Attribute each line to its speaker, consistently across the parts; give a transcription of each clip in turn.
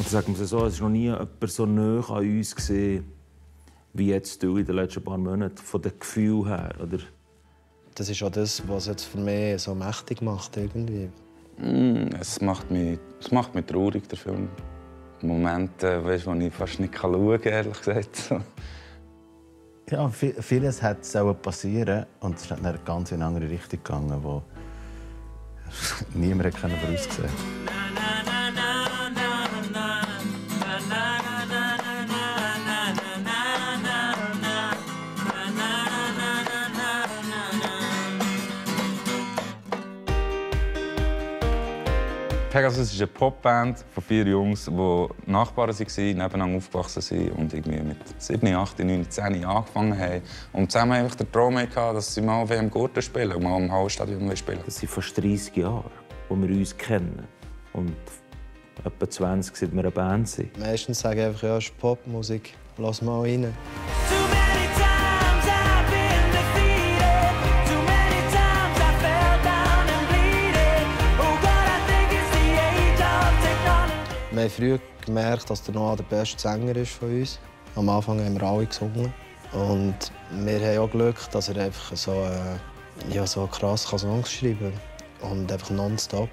Speaker 1: Und sagen wir so, es war noch nie jemand so nah an uns gewesen, wie jetzt du in den letzten paar Monaten, von dem Gefühl her, oder?
Speaker 2: Das ist auch das, was es für mich so mächtig macht, irgendwie.
Speaker 3: Es macht mich traurig, der Film. Momente, wo ich fast nicht schauen kann, ehrlich gesagt.
Speaker 4: Ja, vieles hätte passieren und es ist dann ganz in eine andere Richtung gegangen, wo niemand voraussehen konnte.
Speaker 3: Pegasus ist eine Popband von 4 Jungs, die Nachbarn waren, nebeneinander aufgewachsen sind und irgendwie mit 7, 8, 9, 10 angefangen haben. Und zusammen einfach den Traum hatten, dass sie mal im Gurten spielen und mal im Hallstadion spielen.
Speaker 1: Das sind fast 30 Jahre, wo wir uns kennen. Und etwa 20, seit wir eine Band sind.
Speaker 2: Meistens sage ich einfach, ja, es ist Popmusik. Lass mal rein. Wir haben früh gemerkt, dass der Noah der beste Sänger ist von uns. Am Anfang haben wir alle gesungen. Und wir haben auch Glück, dass er einfach so krass Songs schreiben kann. Und einfach nonstop.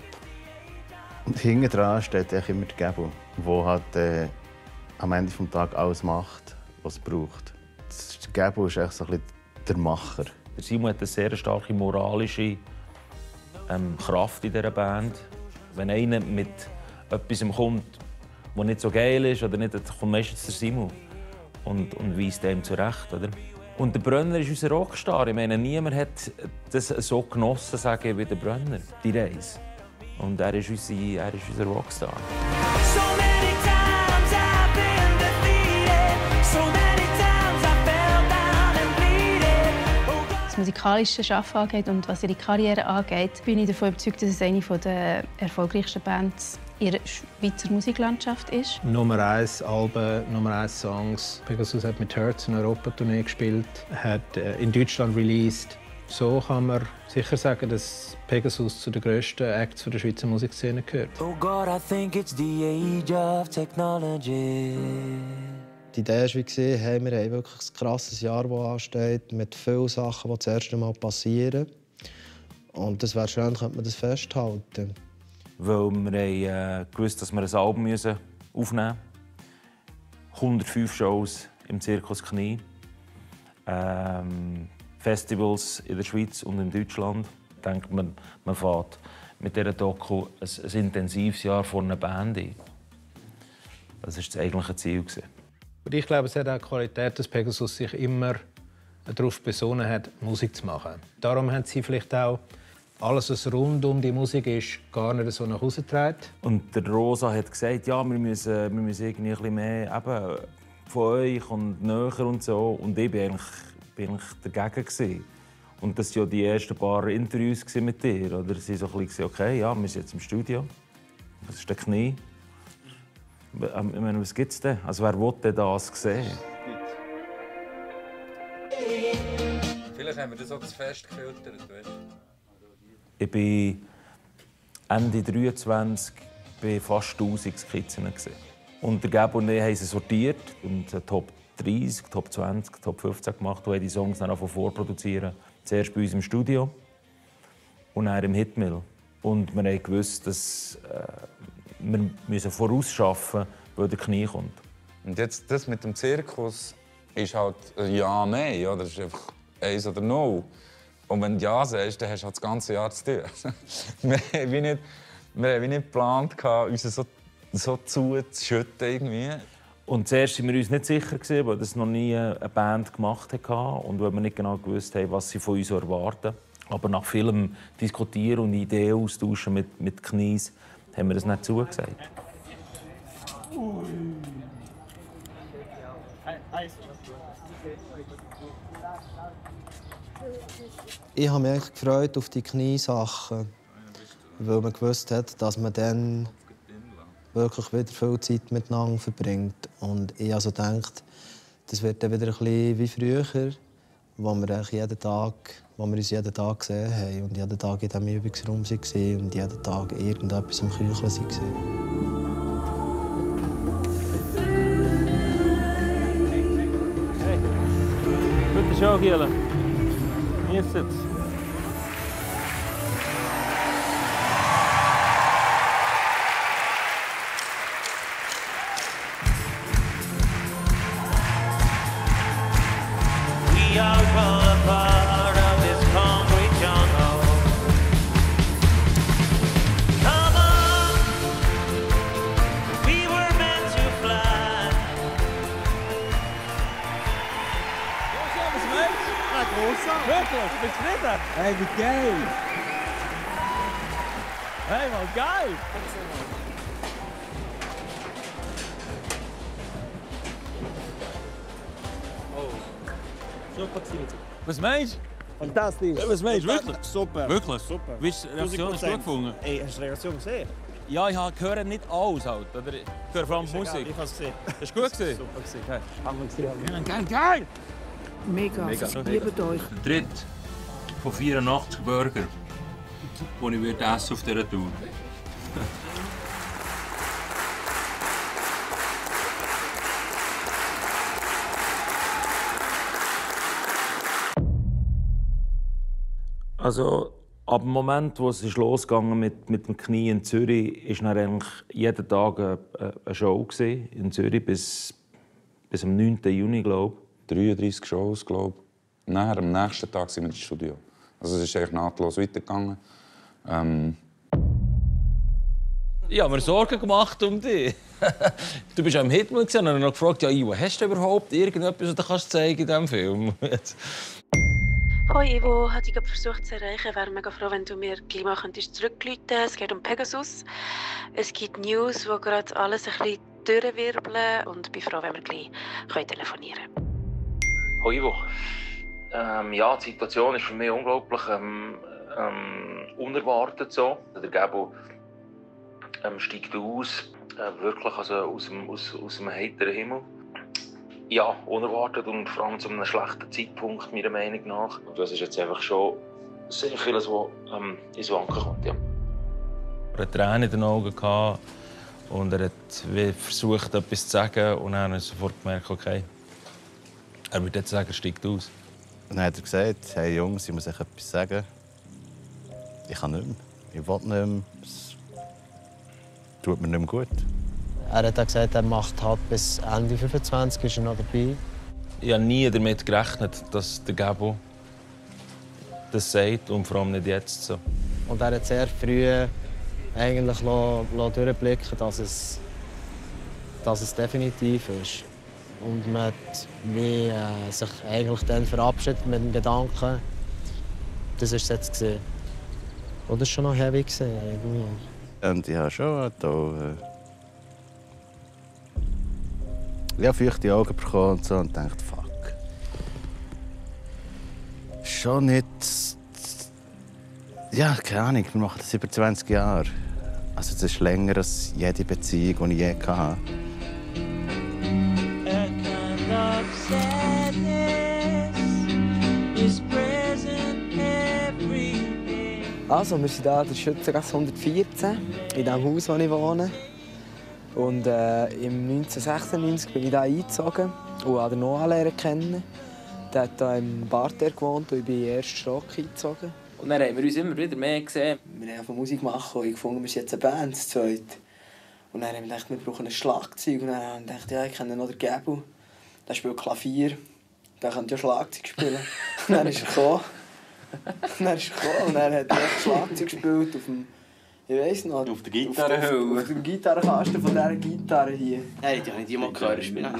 Speaker 4: Und hinten dran steht immer der Gabo, der halt, am Ende des Tages alles macht, was es braucht. Der Gabo ist echt so ein bisschen der Macher.
Speaker 1: Der Simon hat eine sehr starke moralische Kraft in dieser Band. Wenn einer mit etwas kommt, das nicht so geil ist, oder nicht, dann kommt meistens der Simon und weist dem zurecht. Oder? Und der Brönner ist unser Rockstar. Ich meine, niemand hat das so genossen, sage ich, wie der Brönner, die Reise. Und er ist unser Rockstar.
Speaker 5: Was musikalische Schaffen angeht und was ihre Karriere angeht, bin ich davon überzeugt, dass es eine der erfolgreichsten Bands in der Schweizer Musiklandschaft ist.
Speaker 6: Nummer 1 Alben, Nummer 1 Songs. Pegasus hat mit Hurts eine Europatournee gespielt, hat in Deutschland released. So kann man sicher sagen, dass Pegasus zu den grössten Acts der Schweizer Musikszene gehört.
Speaker 7: Oh God, I think it's the age of technology.
Speaker 2: Die Idee war, hey, wir haben wirklich ein krasses Jahr, das ansteht, mit vielen Sachen, die das erste Mal passieren. Und das wäre schön, könnte man das festhalten.
Speaker 1: Weil wir gewusst, dass wir ein Album aufnehmen müssen. 105 Shows im Zirkus Knie. Festivals in der Schweiz und in Deutschland. Ich denke, man fährt mit dieser Doku ein intensives Jahr vor einer Band ein. Das war das eigentliche Ziel.
Speaker 6: Und ich glaube, es hat auch die Qualität, dass Pegasus sich immer darauf besonnen hat, Musik zu machen. Darum haben sie vielleicht auch alles, was rund um die Musik ist, gar nicht so nach Hause getragen. Und
Speaker 1: der Rosa hat gesagt, ja, wir müssen irgendwie ein bisschen mehr eben von euch und näher und so. Und ich bin eigentlich dagegen. Und das waren ja die ersten paar Interviews mit dir. Oder sie so ein bisschen, okay, ja, wir sind jetzt im Studio. Was ist der Knie? Ich meine, was gibt es denn? Also, wer will denn das sehen?
Speaker 3: Vielleicht haben wir das auch zu fest gefiltert.
Speaker 1: Ich bin Ende 23 bei fast 1000 Skizzen. Und der Gabo und ich haben sie sortiert und Top 30, Top 20, Top 15 gemacht und haben die Songs dann vorproduzieren. Zuerst bei uns im Studio und dann im Hitmill. Und wir haben gewusst, dass wir müssen vorausschaffen, weil der Knie kommt.
Speaker 3: Und jetzt das mit dem Zirkus ist halt ja, nein, oder? Das ist einfach 1 oder 0. Und wenn du ja sagst, dann hast du halt das ganze Jahr zu tun. wir haben nicht geplant, uns so zuzuschütten irgendwie.
Speaker 1: Und zuerst waren wir uns nicht sicher, weil das noch nie eine Band gemacht hat und weil wir nicht genau gewusst haben, was sie von uns erwarten. Aber nach vielem Diskutieren und Ideen austauschen mit Knies haben wir das nicht zugesagt.
Speaker 2: Ich habe mich gefreut auf die Kniesachen, weil man gewusst hat, dass man dann wirklich wieder viel Zeit miteinander verbringt. Und ich also gedacht, das wird dann wieder ein bisschen wie früher, wo wir uns jeden Tag gesehen haben und jeden Tag in diesem Übungsraum waren und jeden Tag irgendetwas am Kücheln waren.
Speaker 1: schon, Giele. Genießt es.
Speaker 7: We are all a part of this concrete jungle. Come on, we were meant to fly.
Speaker 1: Wirklich? Bist du zufrieden?
Speaker 8: Hey, wie geil!
Speaker 1: Hey, Mann, geil!
Speaker 8: Super gewesen.
Speaker 1: Was meinst
Speaker 8: Fantastisch.
Speaker 1: du? Was meinst du? Wirklich?
Speaker 8: Super.
Speaker 1: Wirklich?
Speaker 8: Super.
Speaker 1: Wie ist die Reaktion? Hast du gut gefunden?
Speaker 8: Ey, hast du die Reaktion gesehen?
Speaker 1: Ja, ich höre nicht alles halt. Oder? Ich höre vor allem die Musik.
Speaker 8: Ich habe es gesehen.
Speaker 1: Ist gut gewesen?
Speaker 8: Super gewesen.
Speaker 1: Okay.
Speaker 8: Haben wir gesehen.
Speaker 1: Geil, geil!
Speaker 9: Mega, liebt euch.
Speaker 10: Der dritte von 84 Burger, die ich essen auf dieser Tour.
Speaker 1: Also, ab dem Moment, wo es losgegangen mit dem Knie in Zürich, ist dann eigentlich jeden Tag eine Show in Zürich bis am 9. Juni, glaube ich.
Speaker 3: 33 Shows, glaube ich. Nachher, am nächsten Tag sind wir ins Studio. Also es ist eigentlich nahtlos weitergegangen.
Speaker 1: Ich habe mir Sorgen gemacht um dich. Du bist ja im Hitman und habe noch gefragt, ja, Ivo, hast du überhaupt irgendetwas, was du kannst zeigen in diesem Film?
Speaker 11: Hoi Ivo, ich habe dich versucht zu erreichen. Ich wäre mega froh, wenn du mir gleich mal zurückrufen könntest. Es geht um Pegasus. Es gibt News, wo gerade alles ein bisschen durchwirbeln und ich bin froh, wenn wir gleich telefonieren können.
Speaker 1: Hoi Ivo. Ja, die Situation ist für mich unglaublich unerwartet so. Der Gabo steigt aus, wirklich also aus dem heiteren Himmel. Ja, unerwartet und vor allem zu einem schlechten Zeitpunkt, meiner Meinung nach. Und das ist jetzt einfach schon sehr vieles, was ins Wanken kommt. Ja. Er hatte Tränen in den Augen und er hat versucht, etwas zu sagen. Und dann hat er sofort gemerkt, okay, er würde jetzt sagen, er steigt aus.
Speaker 4: Und dann hat er gesagt, hey Jungs, ich muss euch etwas sagen. Ich kann nicht mehr. Ich will nicht mehr. Es tut mir nicht mehr gut.
Speaker 2: Er hat gesagt, er macht halt bis Ende 25 ist er noch dabei.
Speaker 1: Ich habe nie damit gerechnet, dass der Gabo das sagt und vor allem nicht jetzt so.
Speaker 2: Und er hat sehr früh eigentlich durchblicken, dass es definitiv ist. Und man hat sich eigentlich dann verabschiedet mit dem Gedanken, das ist es jetzt gesehen. Und das war schon noch heavy irgendwie.
Speaker 4: Und ich habe schon feuchte Augen bekommen und so und dachte, fuck. Schon nicht. Ja, keine Ahnung, wir machen das über 20 Jahre. Also das ist länger als jede Beziehung, die ich je hatte.
Speaker 12: Also, wir sind hier in der Schützengasse 114, in dem Haus, wo ich wohne. Und im 1996 bin ich hier eingezogen und habe den Noah lernen kennen. Der hat hier im Parterre gewohnt und ich bin in den ersten Stock eingezogen. Und dann haben wir uns immer wieder mehr gesehen. Wir haben Musik machen und ich fand, wir sind jetzt eine Band, zu zweit. Und dann haben wir gedacht, wir brauchen ein Schlagzeug. Und dann haben wir gedacht, ja, ich kenne noch den Gabo. Der spielt Klavier. Der könnte ja Schlagzeug spielen. Und dann ist er gekommen. Und dann hat er Schlagzeug gespielt auf dem... Ich weiss noch.
Speaker 13: Auf der Gitarre.
Speaker 12: Auf dem Gitarrenkasten von dieser Gitarre hier.
Speaker 13: Hey, die habe ich mal gehört spielen.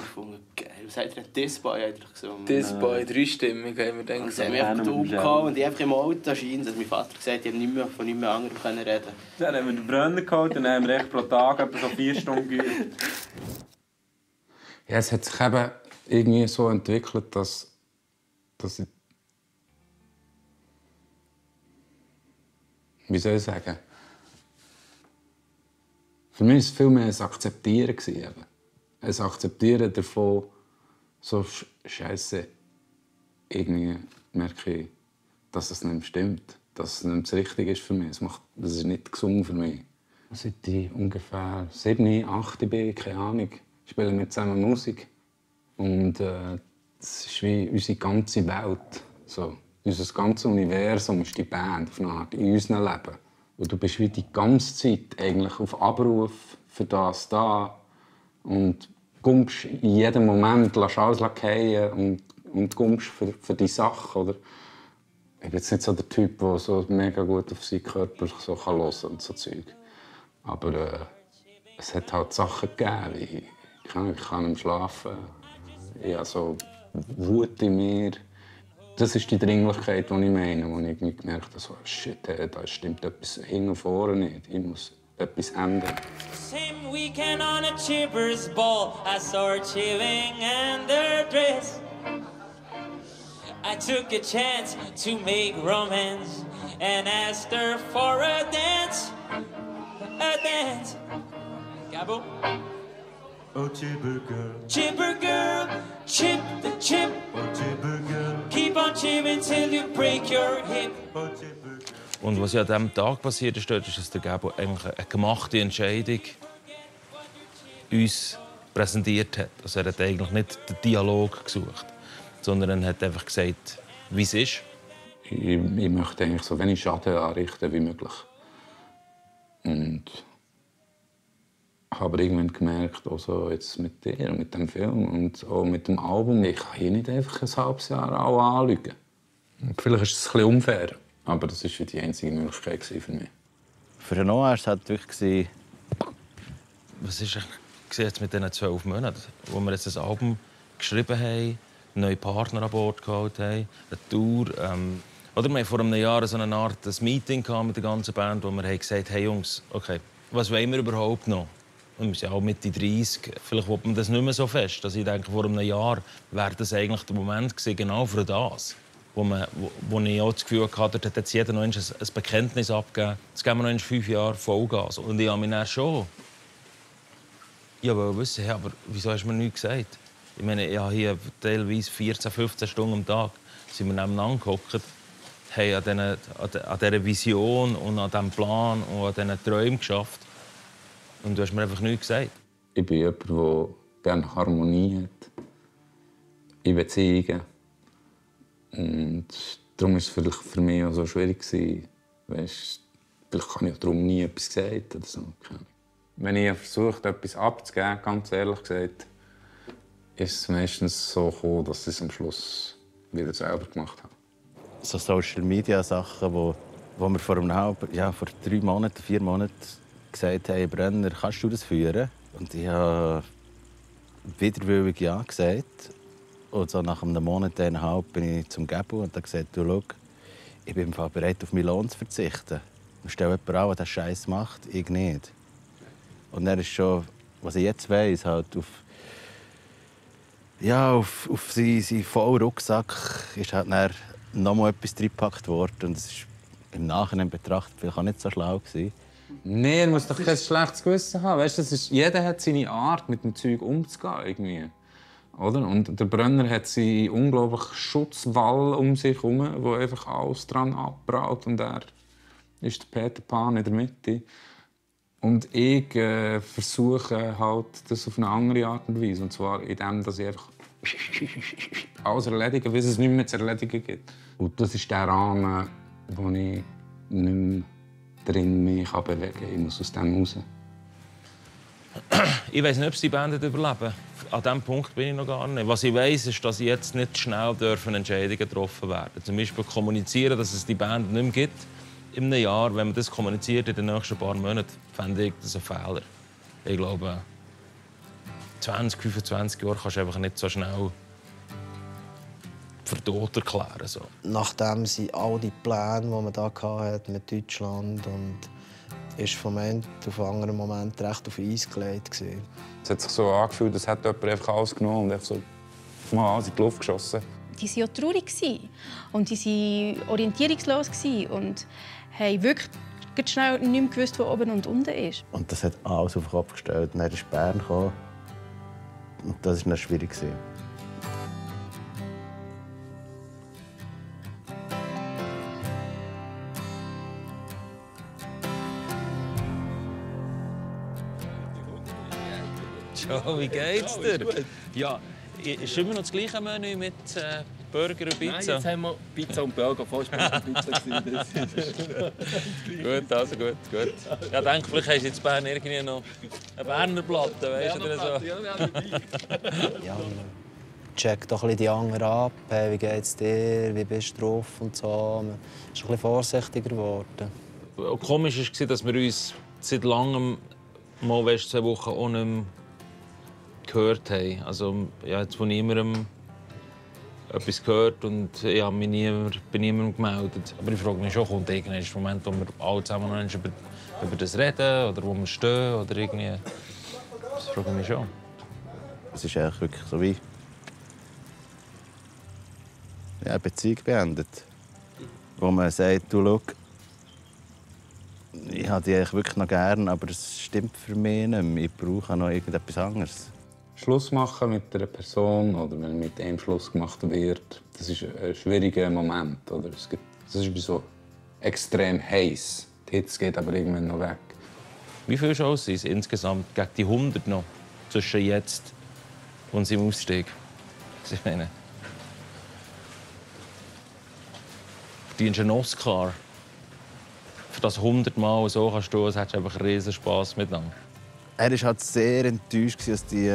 Speaker 13: Geil. Was hat er? Disboy eigentlich gesungen.
Speaker 12: Disboy, dreistimmig haben wir dann
Speaker 13: gesagt. Wir haben einfach Taub gehabt und ich einfach im Auto scheint, hat mein Vater gesagt, ich habe von nichts mehr anderem reden.
Speaker 10: Dann haben wir den Brenner geholt und dann haben wir echt pro Tag etwa so 4 Stunden geübt.
Speaker 3: Ja, es hat sich eben irgendwie so entwickelt, dass ich... Wie soll ich sagen? Für mich war es viel mehr ein Akzeptieren. Ein Akzeptieren davon, so Scheiße, irgendwie merke ich, dass es nicht mehr stimmt. Dass es nicht das Richtige ist für mich. Das ist nicht gesund für mich. Seit ich ungefähr 7, 8 bin, keine Ahnung, spielen wir zusammen Musik. Und Das ist wie unsere ganze Welt. So. Unser ganzes Universum ist die Band auf eine Art, in unserem Leben. Und du bist wie die ganze Zeit eigentlich auf Abruf für das da. Und kommst in jedem Moment, lässt alles fallen und kommst für die Sache. Oder? Ich bin jetzt nicht so der Typ, der so mega gut auf seinen Körper so hören kann und so Zeug. Aber es hat halt Sachen gegeben, wie ich kann nicht schlafen. Ich habe so Wut in mir. Das ist die Dringlichkeit, die ich meine, wo ich gemerkt habe, so, shit, da stimmt etwas hin und vorne nicht. Ich muss etwas ändern.
Speaker 7: Same weekend on a Chippers ball, I saw her chilling under dress. I took a chance to make romance and asked her for a dance. A dance. Gabo?
Speaker 14: Oh, chipper girl.
Speaker 7: Chipper girl, chip the chip.
Speaker 14: Oh, chipper girl.
Speaker 7: Keep on chipping till you break your hip.
Speaker 14: Oh, chipper girl.
Speaker 1: Und was ja an diesem Tag passiert ist, dass der Gabo eigentlich eine gemachte Entscheidung uns präsentiert hat. Also er hat eigentlich nicht den Dialog gesucht, sondern er hat einfach gesagt, wie es ist.
Speaker 3: Ich möchte eigentlich so wenig Schaden anrichten wie möglich. Und habe irgendwann gemerkt, also jetzt mit dir und mit dem Film und auch mit dem Album, ich kann hier nicht einfach ein halbes Jahr auch anlügen. Vielleicht ist es ein bisschen unfair, aber das war die einzige Möglichkeit für mich.
Speaker 4: Für den Noah war es halt wirklich...
Speaker 1: Was ist jetzt mit diesen 12 Monaten, wo wir jetzt das Album geschrieben haben, neue Partner an Bord geholt haben, eine Tour. Oder wir hatten vor einem Jahr so eine Art Meeting mit der ganzen Band, wo wir haben gesagt haben, hey Jungs, okay, was wollen wir überhaupt noch? Und wir sind auch Mitte 30. Vielleicht will man das nicht mehr so fest. Also ich denke, vor einem Jahr wäre das eigentlich der Moment gewesen, genau für das. Wo ich auch das Gefühl hatte, dort hat jetzt jeder noch ein Bekenntnis abgegeben. Jetzt geben wir noch 5 Jahre Vollgas. Und ich habe mich dann schon... Ich wollte wissen, hey, aber wieso hast du mir nichts gesagt? Ich meine, ich habe hier teilweise 14, 15 Stunden am Tag sind wir nebeneinander gehockt, haben an dieser Vision und an diesem Plan und an diesen Träumen geschafft. Und du hast mir einfach nichts gesagt.
Speaker 3: Ich bin jemand, der gerne Harmonie hat in Beziehungen. Und darum war es vielleicht für mich auch so schwierig. Weißt, vielleicht habe ich darum nie etwas gesagt. Oder so. Wenn ich versucht etwas abzugeben, ganz ehrlich gesagt, ist es meistens so gekommen, dass ich es am Schluss wieder selber gemacht habe.
Speaker 4: So Social-Media-Sachen, wo wir vor 3 Monaten, 4 Monaten gesagt haben, Brenner, kannst du das führen? Und ich habe widerwillig ja gesagt. Und so nach einem Monat, 1,5 bin ich zum Gabo und habe gesagt, du, schau, ich bin im Fall bereit, auf meinen Lohn zu verzichten. Und stell jemanden an, der diesen Scheiß macht, ich nicht. Und dann ist schon, was ich jetzt weiss, halt auf seinen vollen Rucksack ist halt dann noch mal etwas reingepackt worden. Und es ist im Nachhinein betrachtet vielleicht auch nicht so schlau gewesen.
Speaker 3: Nein, er muss doch kein schlechtes Gewissen haben. Weißt, jeder hat seine Art, mit dem Zeug umzugehen. Irgendwie. Oder? Und der Brenner hat seinen unglaublichen Schutzwall um sich herum, wo einfach alles dran abbraut. Und er ist der Peter Pan in der Mitte. Und ich versuche halt, das auf eine andere Art und Weise. Und zwar indem, dass ich einfach alles erledige, bis es nicht mehr zu erledigen gibt. Und das ist der Rahmen, wo ich nicht mehr drin mich bewegen kann. Ich muss aus dem raus.
Speaker 1: Ich weiss nicht, ob sie die Band überleben. An diesem Punkt bin ich noch gar nicht. Was ich weiss, ist, dass jetzt nicht schnell Entscheidungen getroffen werden. Zum Beispiel kommunizieren, dass es die Band nicht mehr gibt. In einem Jahr, wenn man das kommuniziert in den nächsten paar Monaten, fände ich das ein Fehler. Ich glaube, 20, 25 Jahre kannst du einfach nicht so schnell für tot erklären. So.
Speaker 2: Nachdem sind all die Pläne, die man da hatte mit Deutschland und ist vom einen auf den anderen Moment recht auf Eis gelegt.
Speaker 3: Es hat sich so angefühlt, als hätte jemand einfach alles genommen und einfach so mal in die Luft geschossen.
Speaker 5: Die waren ja traurig und die waren orientierungslos und haben wirklich schnell nicht mehr gewusst, wo oben und unten ist.
Speaker 4: Und das hat alles auf den Kopf gestellt. Dann ist Bern gekommen. Und das war dann schwierig.
Speaker 1: Joe, wie geht's dir? Ja,
Speaker 10: Ist immer noch das gleiche Menü mit Burger und Pizza?
Speaker 15: Nein, jetzt haben wir Pizza und Burger. Vorher war Pizza.
Speaker 10: Gut, also gut. Ja, ich denke, vielleicht hast du jetzt in Bern irgendwie noch eine Berner Platte, weißt du, oder so.
Speaker 2: Ja, check doch ein bisschen die anderen ab. Hey, wie geht's dir? Wie bist du drauf? Und so. Man ist ein bisschen vorsichtiger geworden.
Speaker 1: Komisch war, dass wir uns seit langem mal 2 Wochen auch nicht mehr gehört haben. Also, ja, jetzt von niemandem etwas gehört und ich habe mich bei niemandem gemeldet. Aber ich frage mich schon, kommt irgendwann ein Moment, wo wir alle zusammen noch über das reden oder wo wir stehen oder irgendwie. Das frage ich mich schon.
Speaker 4: Es ist eigentlich wirklich so wie eine Beziehung beendet. Wo man sagt, du, schau, ich habe dich eigentlich wirklich noch gern, aber es stimmt für mich nicht mehr. Ich brauche noch irgendetwas anderes.
Speaker 3: Schluss machen mit einer Person oder wenn mit einem Schluss gemacht wird, das ist ein schwieriger Moment. Oder? Das ist wie so extrem heiß. Die Hitze geht aber irgendwann noch weg.
Speaker 1: Wie viele Shows sind es insgesamt gegen die 100 noch zwischen jetzt und seinem Ausstieg? Ich meine, verdienst einen Oscar. Für das 100 Mal so kannst du, hättest du einfach riesen Spass miteinander.
Speaker 4: Er war halt sehr enttäuscht, dass die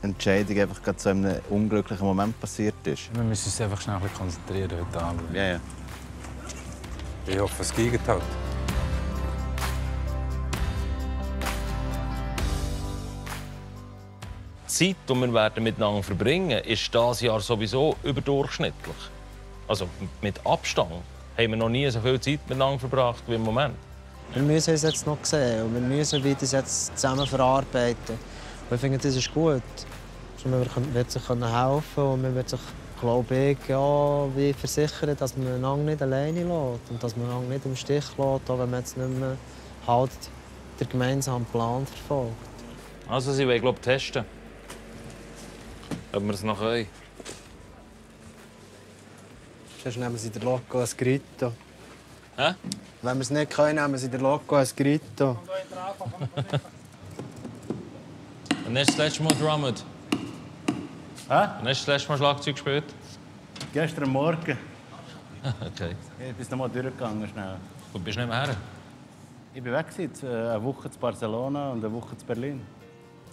Speaker 4: Entscheidung einfach gerade so in einem unglücklichen Moment passiert ist.
Speaker 3: Wir müssen uns einfach schnell konzentrieren heute Abend.
Speaker 4: Ja.
Speaker 3: Ich hoffe, es geht halt.
Speaker 1: Die Zeit, die wir miteinander verbringen werden, ist dieses Jahr sowieso überdurchschnittlich. Also mit Abstand haben wir noch nie so viel Zeit miteinander verbracht wie im Moment.
Speaker 2: Wir müssen uns jetzt noch sehen und wir müssen das jetzt zusammen verarbeiten. Und ich finde, das ist gut. Man wird sich helfen und man wird sich, glaube ich, ja, wie versichern, dass man einander nicht alleine lässt und dass man einander nicht im Stich lässt, auch wenn man jetzt nicht mehr halt den gemeinsamen Plan verfolgt.
Speaker 1: Also sie wollen, glaube ich, testen, ob wir es noch können.
Speaker 2: Sonst nehmen sie den Loco ein Grito.
Speaker 1: Hä?
Speaker 2: Wenn wir es nicht können, nehmen sie den Loco ein Grito.
Speaker 1: Und hast du das letzte Mal gedrummt?
Speaker 16: Hä?
Speaker 1: Und hast du das letzte Mal Schlagzeug gespielt?
Speaker 16: Gestern Morgen.
Speaker 1: Okay.
Speaker 16: Ich bin noch mal durchgegangen schnell.
Speaker 1: Wo bist du nicht mehr her?
Speaker 16: Ich war weg, eine Woche in Barcelona und eine Woche in Berlin.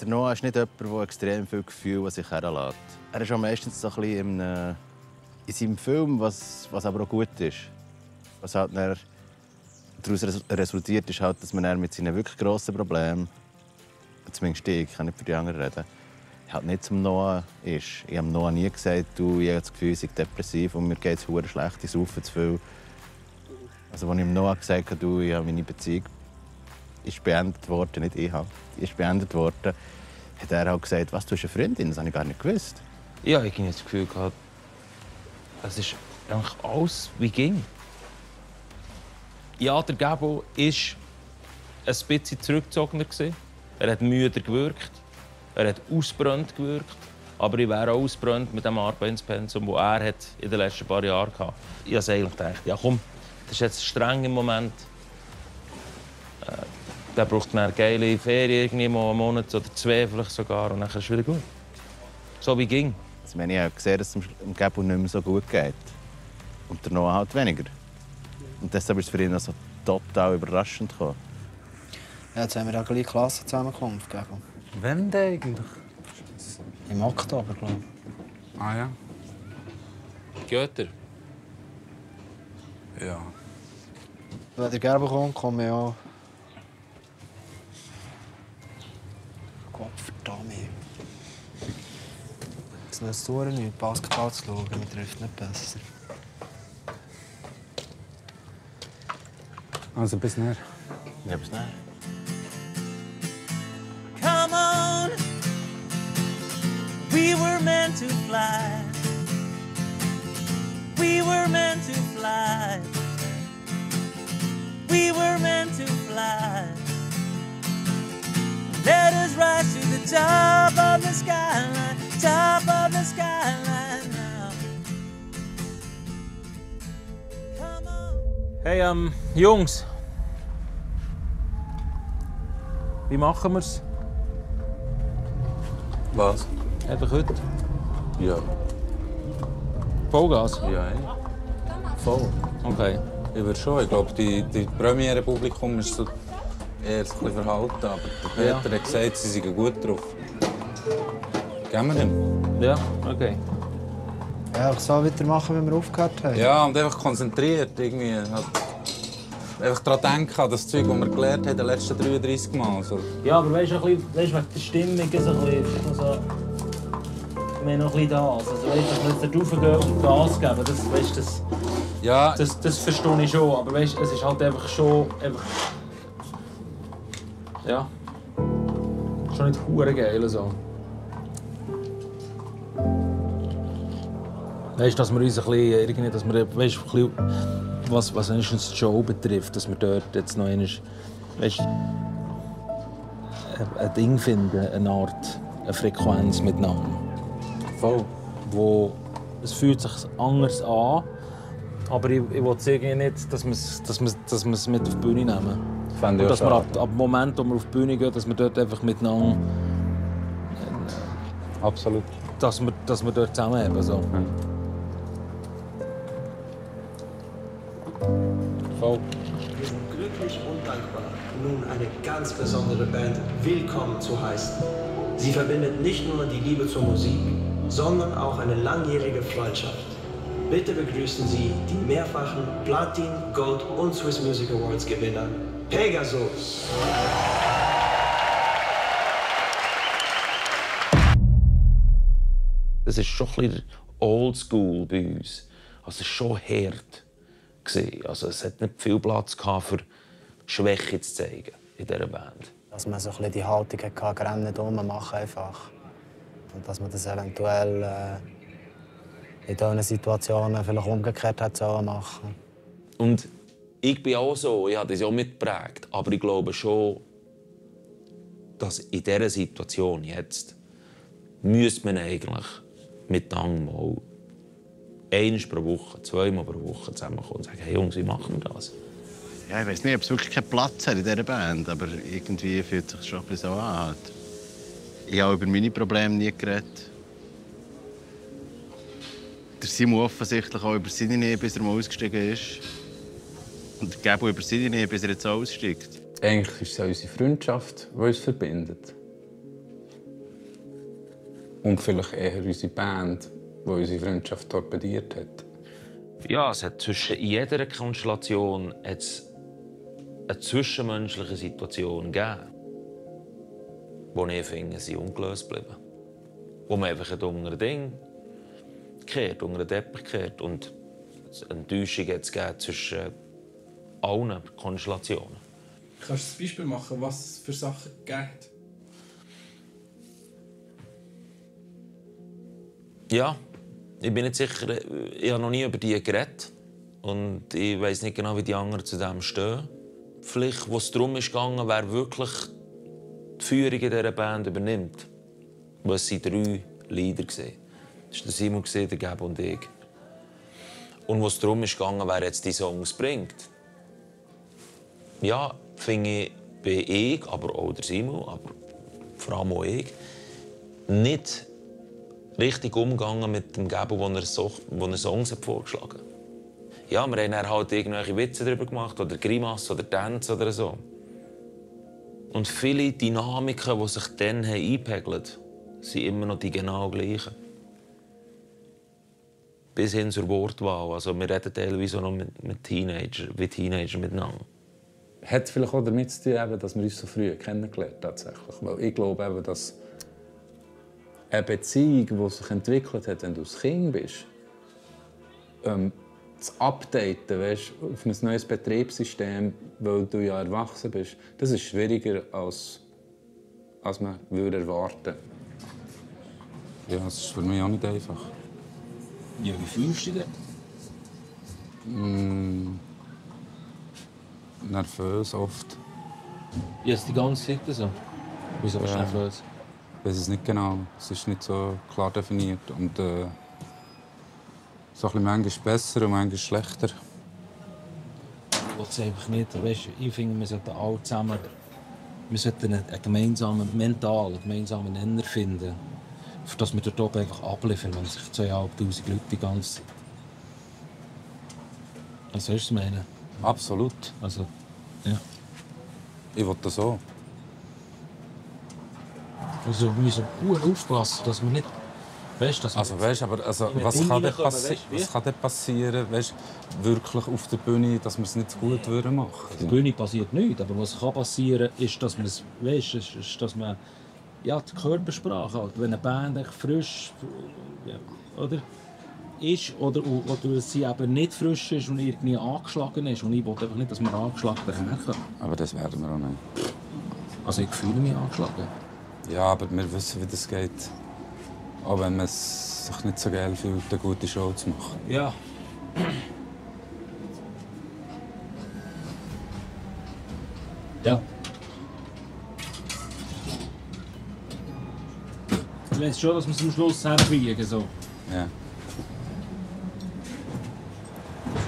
Speaker 4: Der Noah ist nicht jemand, der extrem viel Gefühl an sich herlässt. Er ist auch meistens so ein bisschen in seinem Film, was aber auch gut ist. Was halt daraus resultiert, ist halt, dass man mit seinen wirklich grossen Problemen, zumindest ich kann nicht für die anderen reden, halt nicht zum Noah ist. Ich habe Noah nie gesagt, du, ich habe das Gefühl, ich sei depressiv und mir geht es verdammt schlecht, ich saufe zu viel. Also, als ich ihm Noah gesagt habe, du, ich habe meine Beziehung ist beendet worden, nicht ich habe, ist beendet worden, hat er auch gesagt, was, du hast eine Freundin? Das habe ich gar nicht gewusst.
Speaker 1: Ja, ich habe das Gefühl gehabt, es ist eigentlich alles wie ging. Ja, der Gabo war ein bisschen zurückgezogener. Er hat müder gewirkt, er hat ausgebrannt gewirkt. Aber ich wäre auch ausgebrannt mit dem Arbeitspensum, das er in den letzten paar Jahren hatte. Ich habe eigentlich gedacht, ja komm, das ist jetzt streng im Moment. Der braucht eine geile Ferien, irgendwie mal einen Monat oder 2 vielleicht sogar, und dann ist es wieder gut. So wie ging.
Speaker 4: Also, ich habe gesehen, dass es dem Gabo nicht mehr so gut geht. Und der Noah halt weniger. Und deshalb ist es für ihn also total überraschend gekommen.
Speaker 2: Ja, jetzt haben wir auch gleich Klassenzusammenkunft gegeben.
Speaker 3: Wann denn eigentlich?
Speaker 2: Im Oktober, glaube ich.
Speaker 3: Ah ja.
Speaker 1: Geht er?
Speaker 3: Ja.
Speaker 2: Wenn der Gerber kommt, komme ich auch. Gottverdammt. Es nützt nichts, Basketball zu schauen. Mir trifft nicht besser.
Speaker 3: Also bis näher.
Speaker 4: Ja, bis näher.
Speaker 7: Come on, we were meant to fly. We were meant to fly. We were meant to fly. Let us rise to the top of the skyline, top of the skyline now. Come on.
Speaker 1: Hey, Jungs. Wie machen wir's?
Speaker 3: Was?
Speaker 10: Einfach heute?
Speaker 3: Ja.
Speaker 10: Vollgas?
Speaker 3: Ja, ey. Voll.
Speaker 10: Okay.
Speaker 3: Ich würde schon. Ich glaube, die Premiere-Publikum ist so eher ein bisschen verhalten. Aber der Peter hat gesagt, sie seien gut drauf. Gehen wir ihm?
Speaker 10: Ja, okay.
Speaker 2: Einfach so weitermachen, wie wir aufgehört haben.
Speaker 3: Ja, und einfach konzentriert. Irgendwie. Einfach daran denken, an das Zeug, das wir gelernt haben, die letzten 33 Mal. Also.
Speaker 10: Ja, aber weißt du, wegen der Stimmung so ein bisschen, so, wir noch ein bisschen das. Also, weißt du, dass wir jetzt da raufgehen und Gas geben, das, weißt, das verstehe ich schon. Aber weißt, es ist halt einfach schon. Ja. Schon nicht hure geil so. Weißt du, dass wir uns ein bisschen, irgendwie, dass wir, weißt, ein bisschen, was wenigstens die Show betrifft, dass wir dort jetzt noch einmal, weißt, ein Ding finden, eine Art, eine Frequenz miteinander.
Speaker 3: Voll.
Speaker 10: Wo, es fühlt sich anders an, aber ich will irgendwie nicht, dass wir es mit auf die Bühne nehmen. Und dass wir ab dem Moment, wo wir auf die Bühne gehen, dass wir dort einfach miteinander...
Speaker 3: Absolut.
Speaker 10: Dass wir dort zusammen haben. So. Voll.
Speaker 17: Wir sind glücklich und dankbar, nun eine ganz besondere Band willkommen zu heißen. Sie verbindet nicht nur die Liebe zur Musik, sondern auch eine langjährige Freundschaft. Bitte begrüßen Sie die mehrfachen Platin, Gold und Swiss Music Awards Gewinner Pegasus.
Speaker 1: Das ist schon ein bisschen oldschool bei uns. Also es ist schon hart. Also es hat nicht viel Platz für Schwäche zu zeigen in dieser Band.
Speaker 2: Dass man so ein bisschen die Haltung hatte, Rennen nicht machen einfach. Und dass man das eventuell in diesen Situationen vielleicht umgekehrt hat machen.
Speaker 1: Und ich bin auch so, ich habe das auch mitgeprägt. Aber ich glaube schon, dass in dieser Situation jetzt müsste man eigentlich miteinander mal einmal pro Woche, zweimal pro Woche zusammenkommen und sagen, hey Jungs, wie machen wir das?
Speaker 4: Ja, ich weiß nicht, ob es wirklich keinen Platz hat in dieser Band, aber irgendwie fühlt es sich schon ein bisschen so an. Ich habe über meine Probleme nie geredet. Der Simon offensichtlich auch über seine Nähe, bis er mal ausgestiegen ist. Und der Gabo über seine Nähe, bis er jetzt auch aussteigt.
Speaker 3: Eigentlich ist es ja unsere Freundschaft, die uns verbindet. Und vielleicht eher unsere Band, die unsere Freundschaft torpediert hat.
Speaker 1: Ja, es hat zwischen jeder Konstellation eine zwischenmenschliche Situation gegeben, wo ich finde, sie ungelöst bleiben. Wo man einfach unter ein Ding kehrt, unter den Teppich kehrt. Und eine Enttäuschung hat es gegeben zwischen allen Konstellationen.
Speaker 18: Kannst du ein Beispiel machen, was es für Sachen gibt?
Speaker 1: Ja, ich bin nicht sicher, ich habe noch nie über die geredet. Und ich weiß nicht genau, wie die anderen zu dem stehen. Vielleicht, wo es darum ging, wer wirklich die Führung in dieser Band übernimmt. Weil es waren 3 Leader. Das war der Simon, der Gabo und ich. Und wo es darum ging, wer jetzt die Songs bringt. Ja, finde ich, bin ich, aber auch der Simon, aber vor allem auch ich, nicht richtig umgegangen mit dem Gabo, wo er Songs vorgeschlagen hat. Ja, wir haben dann halt irgendwelche Witze darüber gemacht, oder Grimassen oder Tänze oder so. Und viele Dynamiken, die sich dann eingepegelt haben, sind immer noch die genau gleichen. Bis hin zur Wortwahl. Also wir reden teilweise auch noch mit Teenagern, wie Teenager miteinander.
Speaker 3: Hat vielleicht auch damit zu tun, dass wir uns so früh kennengelernt haben, tatsächlich. Weil ich glaube eben, dass eine Beziehung, die sich entwickelt hat, wenn du ein Kind bist, zu updaten, weißt, auf ein neues Betriebssystem, weil du ja erwachsen bist, das ist schwieriger, als man würde erwarten. Ja, das ist für mich auch nicht einfach.
Speaker 10: Ja, wie fühlst du dich
Speaker 3: denn? Nervös oft.
Speaker 10: Ja, ist die ganze Zeit so? Wieso bist du nervös?
Speaker 3: Ich weiß es nicht genau. Es ist nicht so klar definiert. Und so ein bisschen manchmal besser und manchmal schlechter.
Speaker 10: Ich will es einfach nicht. Weißt, ich finde, wir sollten alle zusammen einen gemeinsamen Nenner finden. für das wir dort oben einfach abliefern, wenn sich 2500 Leute die ganze Zeit. Was sollst du meinen?
Speaker 3: Absolut.
Speaker 10: Also, ja.
Speaker 3: Ich will das auch.
Speaker 10: Also, wir müssen gut aufpassen, dass wir nicht... Weißt, dass
Speaker 3: Also, weißt, aber also, was kann denn passieren, weißt, wirklich auf der Bühne, dass wir es nicht so gut machen würden?
Speaker 10: Auf der Bühne passiert nichts, aber was kann passieren, ist, dass man es, weißt, ist, dass man ja, die Körpersprache halt, wenn eine Band echt frisch, ja, oder, ist oder sie eben nicht frisch ist und irgendwie angeschlagen ist und ich will einfach nicht, dass wir angeschlagen daherkommen.
Speaker 3: Aber das werden wir auch nicht.
Speaker 10: Also ich fühle mich angeschlagen.
Speaker 3: Ja, aber wir wissen, wie das geht. Auch wenn man es sich nicht so geil fühlt, eine gute Show zu machen.
Speaker 10: Ja. Ja. Ich weiss schon, dass wir es am Schluss herkriegen. So.
Speaker 3: Ja.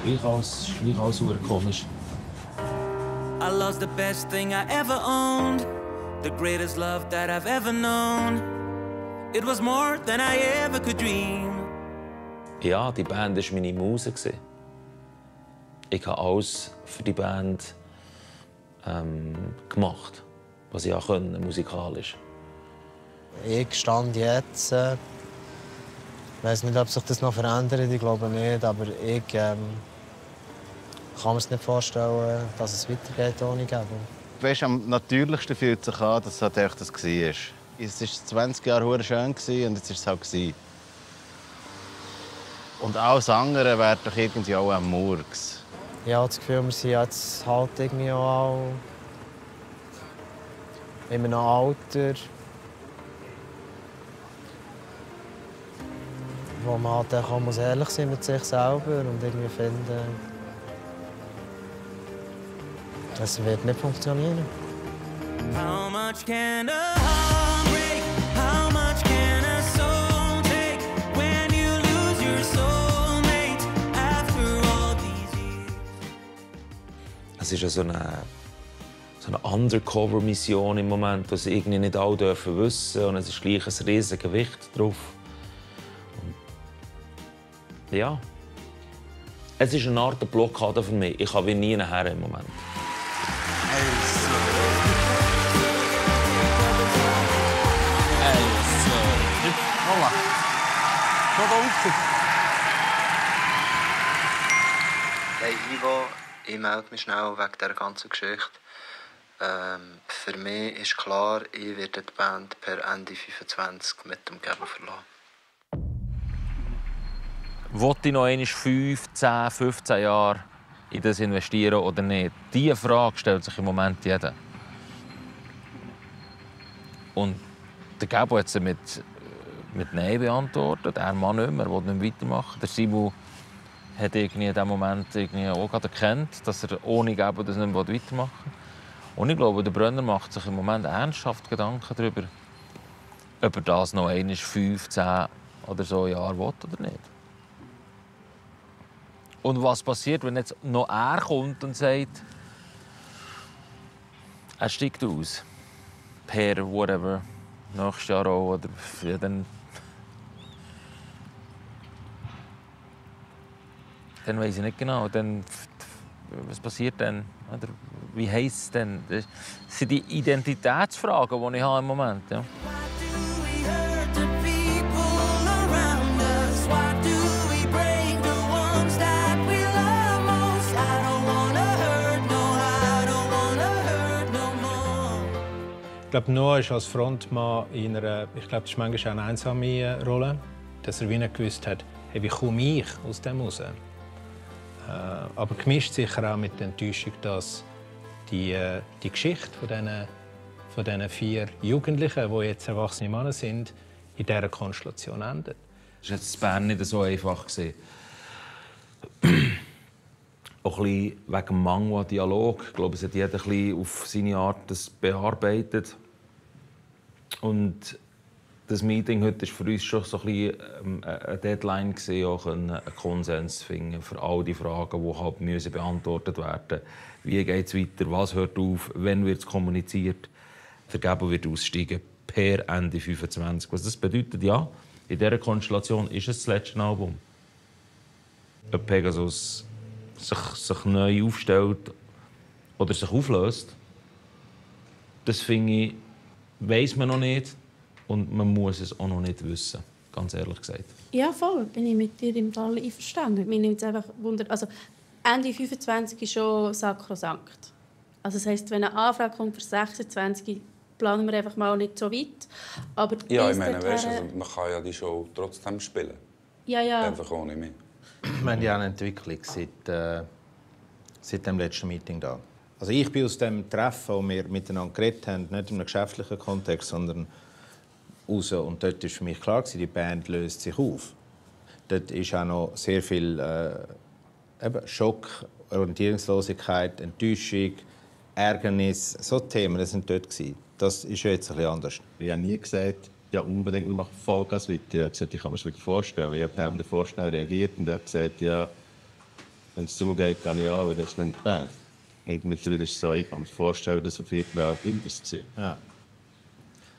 Speaker 10: Gleich alles super komisch.
Speaker 7: I lost the best thing I ever owned, the greatest love that I've ever known. It was more than I ever could dream.
Speaker 1: Ja, die Band war meine Muse. Ich habe alles für die Band gemacht, was ich auch konnte, musikalisch.
Speaker 2: Ich stand jetzt. Ich weiß nicht, ob sich das noch verändert, ich glaube nicht, aber ich kann mir es nicht vorstellen, dass es weitergeht ohne Gabo.
Speaker 4: Weißt, am natürlichsten fühlt es sich an, dass es halt das war. Es war 20 Jahre schön und jetzt war es halt. Und alles andere wäre doch irgendwie auch ein Murks.
Speaker 2: Ich habe das Gefühl, wir sind jetzt halt irgendwie auch in einem Alter, wo man halt auch ehrlich sein mit sich selber und irgendwie finden, es wird nicht funktionieren.
Speaker 7: How much can a heart break? How much can a soul take when you lose your soulmate after all these years?
Speaker 1: Es ist ja so eine Undercover-Mission im Moment, die sie irgendwie nicht alle dürfen wissen, und es ist gleich ein riesiges Gewicht drauf. Und ja, es ist eine Art Blockade für mich. Ich kann wie nie nachher im Moment.
Speaker 19: Hey Ivo, ich melde mich schnell wegen dieser ganzen Geschichte. Für mich ist klar, ich werde die Band per Ende 25 mit dem Gabo verlassen.
Speaker 1: Wollte ich noch einmal 5, 10, 15 Jahre in das investieren oder nicht? Diese Frage stellt sich im Moment jeder. Und der Gabo hat sie mit Nein beantwortet. Er mag nicht mehr, er will nicht mehr weitermachen. Der Simon hat irgendwie in diesem Moment irgendwie auch gerade erkannt, dass er ohne Gabo das nicht mehr weitermachen will. Und ich glaube, der Brönner macht sich im Moment ernsthaft Gedanken darüber, ob er das noch einmal 5, 10 oder so Jahre will oder nicht. Und was passiert, wenn jetzt noch er kommt und sagt, er steigt aus, per whatever, nächstes Jahr auch, oder ja, dann weiß ich nicht genau. Dann, was passiert dann? Oder wie heisst es denn? Das sind die Identitätsfragen, die ich habe im Moment habe. Ja.
Speaker 6: Ich glaube, Noah ist als Frontmann in einer, ich glaube, das ist manchmal auch eine einsame Rolle, dass er wie nicht gewusst hat, hey, wie komme ich aus dem raus? Aber gemischt sicher auch mit der Enttäuschung, dass die Geschichte von diesen 4 Jugendlichen, die jetzt erwachsene Männer sind, in dieser Konstellation endet.
Speaker 1: Das war jetzt in Bern nicht so einfach. Auch ein bisschen wegen dem Mangel an Dialog. Ich glaube, es hat jeder ein bisschen auf seine Art das bearbeitet. Und das Meeting heute war für uns schon so ein bisschen eine Deadline, auch einen Konsens zu finden für all die Fragen, die halt beantwortet werden müssen. Wie geht es weiter? Was hört auf? Wann wird es kommuniziert? Der Gabo wird aussteigen per Ende 25. Was das bedeutet, ja, in dieser Konstellation ist es das letzte Album. Ob Pegasus sich neu aufstellt oder sich auflöst, das finde ich, weiss man noch nicht und man muss es auch noch nicht wissen, ganz ehrlich gesagt.
Speaker 20: Ja, voll, bin ich mit dir im Fall einverstanden. Mir nimmt es einfach Wunder. Also, Ende 25 ist schon sakrosankt. Also das heisst, wenn eine Anfrage kommt für 26, planen wir einfach mal nicht so weit. Aber
Speaker 3: ja, ich meine, weißt, also, man kann ja die Show trotzdem spielen.
Speaker 20: Ja.
Speaker 3: Einfach ohne mich.
Speaker 6: Wir haben ja eine Entwicklung seit dem letzten Meeting da. Also ich bin aus dem Treffen, wo wir miteinander geredet haben, nicht in einem geschäftlichen Kontext, sondern raus. Und dort war für mich klar, die Band löst sich auf. Dort ist auch noch sehr viel Schock, Orientierungslosigkeit, Enttäuschung, Ärgernis, so Themen, das sind dort gewesen. Das ist jetzt ein bisschen anders.
Speaker 16: Ich habe nie gesagt, ja unbedingt, wir machen Vollgas weiter. Ich habe gesagt, ich kann mir das wirklich vorstellen. Ich habe davor schnell reagiert und er hat gesagt, ja, wenn es zugeht, kann ich auch, weil das ist nicht bad. Und mittlerweile ist es so, ich kann mir vorstellen, dass wir vielleicht mehr anders sind.
Speaker 6: Ja.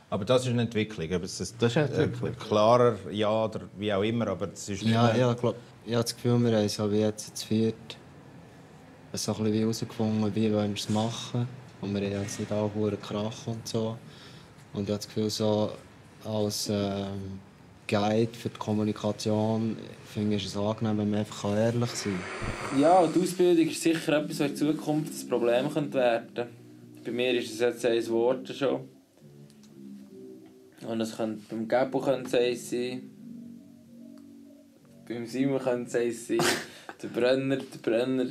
Speaker 6: Aber das ist eine Entwicklung. Das ist
Speaker 16: eine Entwicklung.
Speaker 6: Klarer, ja oder wie auch immer, aber das ist nicht
Speaker 2: ja, ich habe das Gefühl, wir haben so wie jetzt zu viert so ein bisschen herausgefunden, wie wir es machen. Und wir haben jetzt nicht auch einen Krach und so. Und ich habe das Gefühl, so als Guide für die Kommunikation finde ich es angenehm, wenn man einfach ehrlich sein kann.
Speaker 10: Ja, die Ausbildung ist sicher etwas, was in Zukunft ein Problem werden könnte. Bei mir ist es jetzt ein Wort schon. Und es könnte beim Gabo könnte es sein. Beim Simon könnte es eins sein. Der Brenner.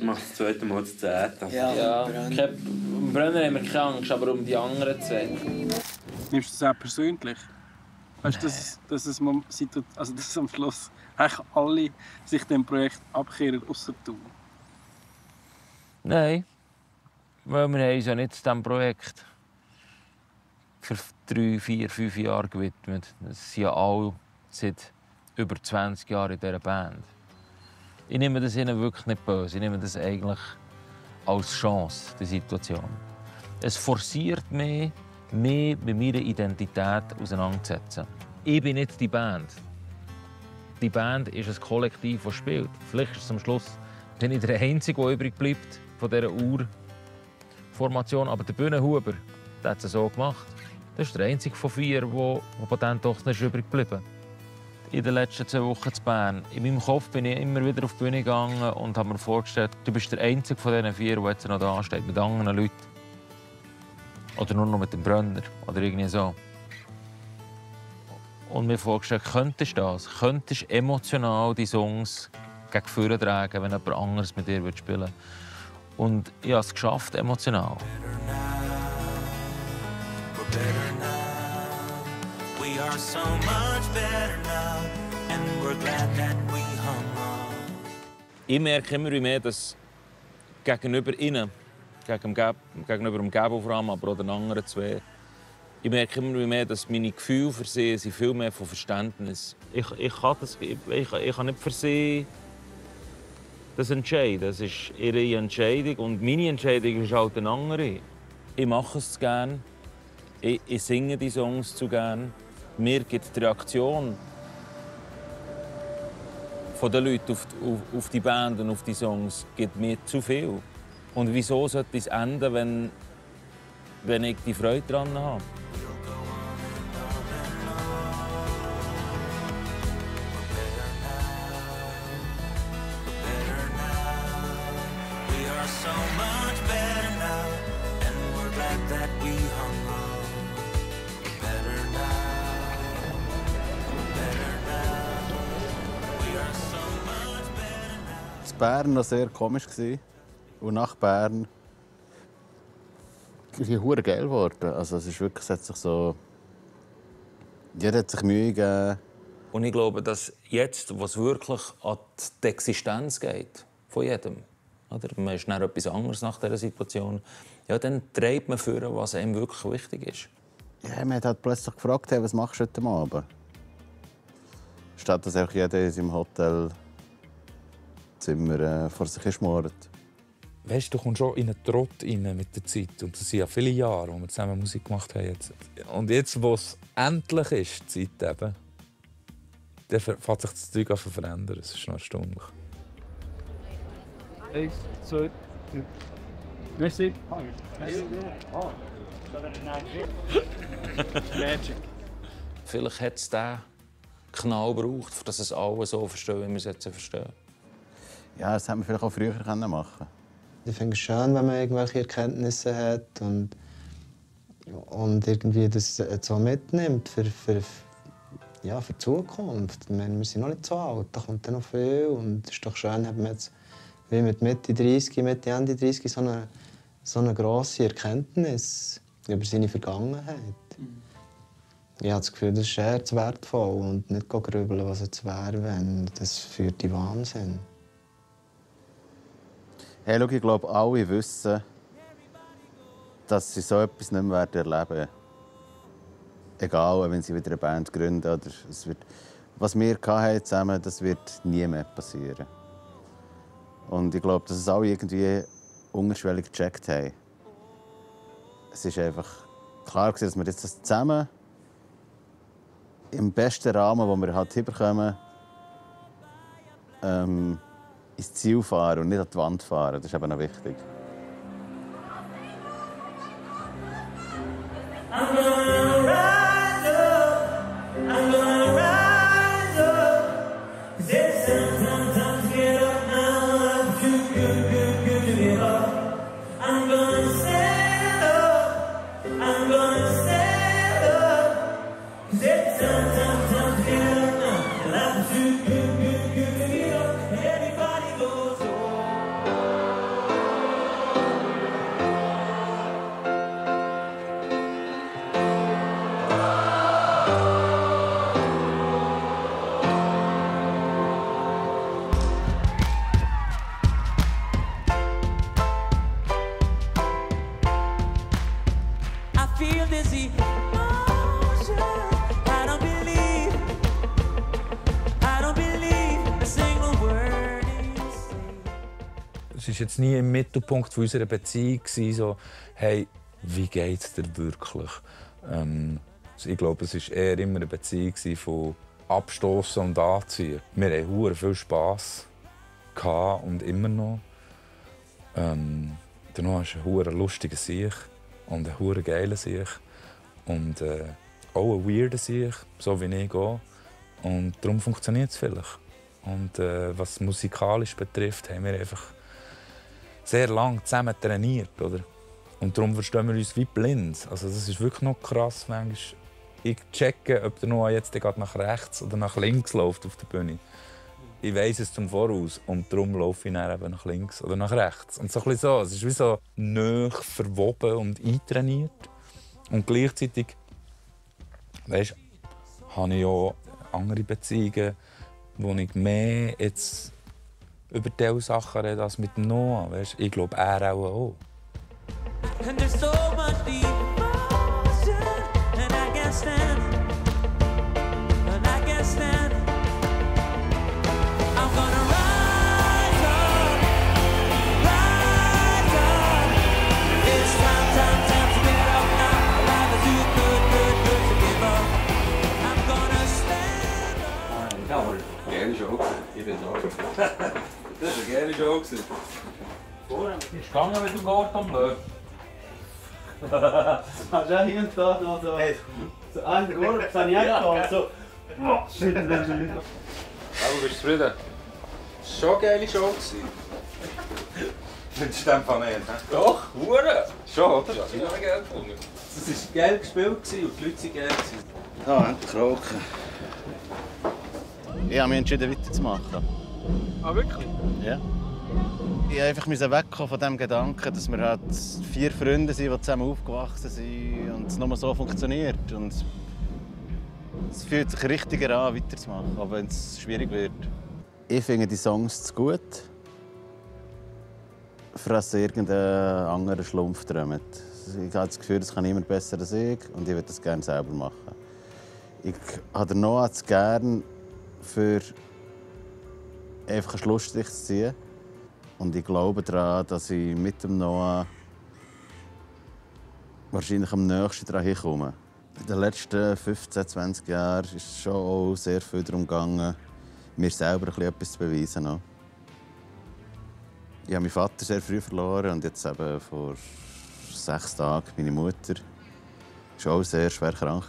Speaker 13: Macht das zweite Mal das 10.
Speaker 10: Ja, um Brenner haben wir keine Angst, aber um die anderen zwei.
Speaker 15: Nimmst du das auch persönlich? Weißt du, dass am Schluss eigentlich alle sich dem Projekt abkehren, außer du?
Speaker 1: Nein, weil wir haben uns ja nicht diesem Projekt für 3, 4, 5 Jahre gewidmet. Es sind ja alle seit über 20 Jahren in dieser Band. Ich nehme das ihnen wirklich nicht böse. Ich nehme das eigentlich als Chance, die Situation. Es forciert mich mit meiner Identität auseinanderzusetzen. Ich bin nicht die Band. Die Band ist ein Kollektiv, das spielt. Vielleicht ist es am Schluss bin ich der Einzige, der übrig bleibt von dieser Urformation. Aber der Bühnenhuber, der hat es so gemacht. Das ist der einzige von 4, der Patent doch nicht übrig geblieben ist. In den letzten 2 Wochen in Bern. In meinem Kopf bin ich immer wieder auf die Bühne gegangen und habe mir vorgestellt, du bist der einzige von diesen 4, der jetzt noch da steht, mit anderen Leuten. Oder nur noch mit dem Brenner oder irgendwie so. Und mir vorgestellt, könntest du das? Könntest du emotional die Songs gegen vorne tragen, wenn jemand anderes mit dir spielen würde? Und ich habe es geschafft, emotional. Ich merke immer mehr, dass gegenüber ihnen, gegenüber dem Gabo vor allem, aber auch den anderen 2, ich merke immer mehr, dass meine Gefühle für sie sind viel mehr von Verständnis. Ich kann nicht für sie das entscheiden. Das ist ihre Entscheidung und meine Entscheidung ist halt eine andere. Ich mache es gerne. Ich singe die Songs zu gern. Mir gibt die Reaktion der Leute auf die Band und auf die Songs gibt mir zu viel. Und wieso sollte es enden, wenn ich die Freude daran habe?
Speaker 16: Bern noch sehr komisch und nach Bern ist es hure geil geworden. Also es ist wirklich, es hat sich so, jeder hat sich Mühe gegeben.
Speaker 1: Und ich glaube, dass jetzt, was wirklich an die Existenz geht von jedem, oder man ist dann etwas anderes nach dieser Situation, ja, dann treibt man vor, was einem wirklich wichtig ist.
Speaker 16: Ja, man hat halt plötzlich gefragt, hey, was machst du heute Abend? Statt dass auch jeder in seinem Hotel Zimmer vor sich schmort.
Speaker 3: weißt, du kommst schon in einen Trott rein mit der Zeit. Und das sind ja viele Jahre, wo wir zusammen Musik gemacht haben. Und jetzt, wo es endlich ist, die Zeit eben, dann fängt sich das Zeug an zu verändern. Das ist noch erstaunlich.
Speaker 8: 1, 2, 3. Merci.
Speaker 1: Magic. Vielleicht hat es diesen Knall gebraucht, dass es alle so verstehen, wie wir es jetzt verstehen.
Speaker 4: Ja, das hätten wir vielleicht auch früher machen können.
Speaker 2: Ich finde es schön, wenn man irgendwelche Erkenntnisse hat und irgendwie das so mitnimmt für die Zukunft. Ich meine, wir sind noch nicht so alt, da kommt dann noch viel. Und es ist doch schön, hat man jetzt wie mit Mitte 30, Mitte, Ende 30 so eine grosse Erkenntnis über seine Vergangenheit. Ich habe das Gefühl, das ist sehr wertvoll und nicht grübeln, was jetzt wäre, wenn. Das führt in Wahnsinn.
Speaker 4: Hey, schau, ich glaube, alle wissen, dass sie so etwas nicht mehr erleben werden. Egal, wenn sie wieder eine Band gründen. Oder was wir zusammen hatten, das wird nie mehr passieren. Und ich glaube, dass es alle irgendwie unterschwellig gecheckt haben. Es ist einfach klar, dass wir jetzt das zusammen im besten Rahmen, den wir halt hinbekommen, ins Ziel fahren und nicht an die Wand fahren. Das ist eben noch wichtig.
Speaker 3: Es war jetzt nie im Mittelpunkt unserer Beziehung, so, hey, wie geht es dir wirklich? Ich glaube, es war eher immer eine Beziehung von Abstoßen und Anziehen. Wir hatten sehr viel Spass und immer noch. Danach ist ein sehr lustiger Sieg und ein sehr geiler Sieg. Und auch ein weirder Sieg, so wie ich gehe. Und darum funktioniert es vielleicht. Und was musikalisch betrifft, haben wir einfach sehr lange zusammen trainiert, oder? Und darum verstehen wir uns wie blind. Also das ist wirklich noch krass. Manchmal ich checke, ob der Noah jetzt gerade nach rechts oder nach links läuft auf der Bühne. Ich weiss es zum Voraus und darum laufe ich dann eben nach links oder nach rechts. Und so ein bisschen so. Es ist wie so nahe verwoben und eintrainiert. Und gleichzeitig, weißt, habe ich auch andere Beziehungen, wo ich mehr jetzt über diese Sachen rede als mit Noah. Weißt? Ich glaube, er auch.
Speaker 7: And there's so much devotion, and I can't stand it. And I can't stand it. I'm gonna rise up, rise up. It's time to get up now. Life is too good to give up. I'm gonna stand up.
Speaker 21: Ja, aber geile Show. Ich bin da. Das war eine geile Show.
Speaker 10: Ist gegangen mit dem Gordon Bleu.
Speaker 21: Hast du auch hier und da noch so... So einen Gurk, das habe ich auch gehabt. So... Aber bist du zufrieden? Das war schon eine geile Show. Findest du den Fall nicht? Doch, Hure! Schon, oder? Ja, ich habe geil gefunden. Es war geil gespielt und die Leute waren geil.
Speaker 4: Ah, endlich rauchen. Ich habe mich entschieden, weiterzumachen.
Speaker 15: Ah, wirklich?
Speaker 4: Ja. Ich musste einfach wegkommen von dem Gedanken, dass wir halt 4 Freunde sind, die zusammen aufgewachsen sind und es nur so funktioniert. Und es fühlt sich richtiger an, weiterzumachen, auch wenn es schwierig wird. Ich finde die Songs zu gut, für dass irgendein anderer Schlumpf träumt. Ich habe das Gefühl, das kann niemand besser als ich und ich würde das gerne selber machen. Ich habe Noah zu gern, für einfach einen Schlussstrich zu ziehen. Und ich glaube daran, dass ich mit dem Noah wahrscheinlich am nächsten daran hinkomme. In den letzten 15, 20 Jahren ist es schon auch sehr viel darum gegangen, mir selber etwas zu beweisen. Noch. Ich habe meinen Vater sehr früh verloren und jetzt eben vor 6 Tagen meine Mutter. Die war auch sehr schwer krank.